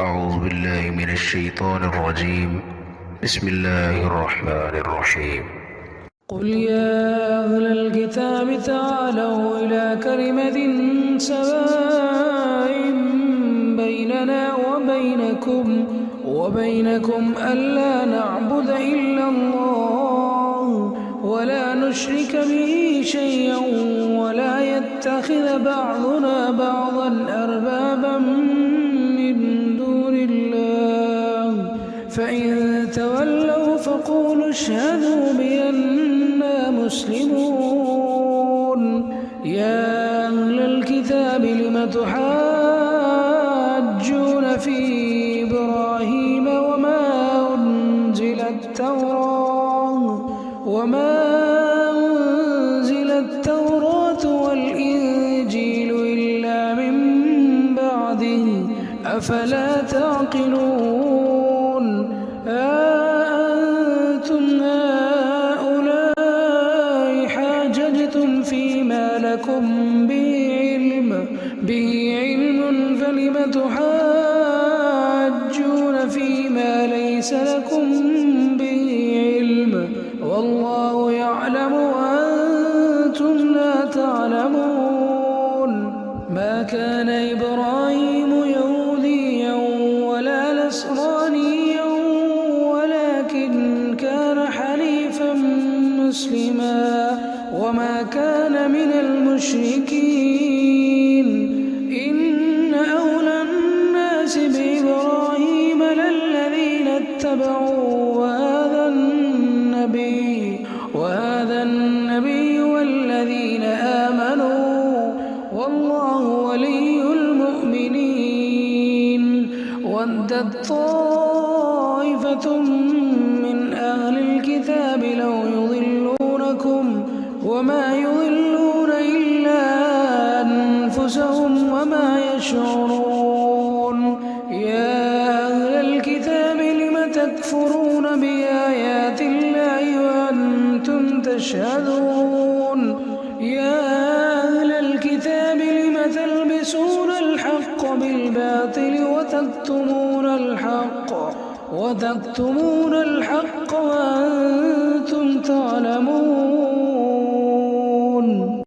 أعوذ بالله من الشيطان الرجيم. بسم الله الرحمن الرحيم. قل يا أهل الكتاب تعالوا إلى كلمة سواء بيننا وبينكم ألا نعبد إلا الله ولا نشرك به شيئا ولا يتخذ بعضنا بعضا أربابا من دون الله فإن تولوا فقولوا اشهدوا بأننا مسلمون. يا أهل الكتاب لم تحاجون في إبراهيم وما أنزلت التوراة والإنجيل إلا من بعده أفلا تعقلون. أأنتم هؤلاء حاججتم فيما لكم به علم فلم تحاجون فيما ليس لكم به علم والله يعلم وأنتم لا تعلمون. ما كان إبراهيم يهوديا ولا نصرانيا ولكن كان حنيفا مسلما وما كان من المشركين. إن أولى الناس بإبراهيم للذين اتبعوا وهذا النبي والذين آمنوا والله ولي المؤمنين. ودت طائفة من أهل الكتاب لو يضلونكم وما يضلون إلا أنفسهم وما يشعرون. يا أهل الكتاب لم تكفرون بآيات الله وأنتم تشهدون. يا أهل الكتاب لم تلبسون الحق بالباطل وتكتمون الحق وأنتم تعلمون.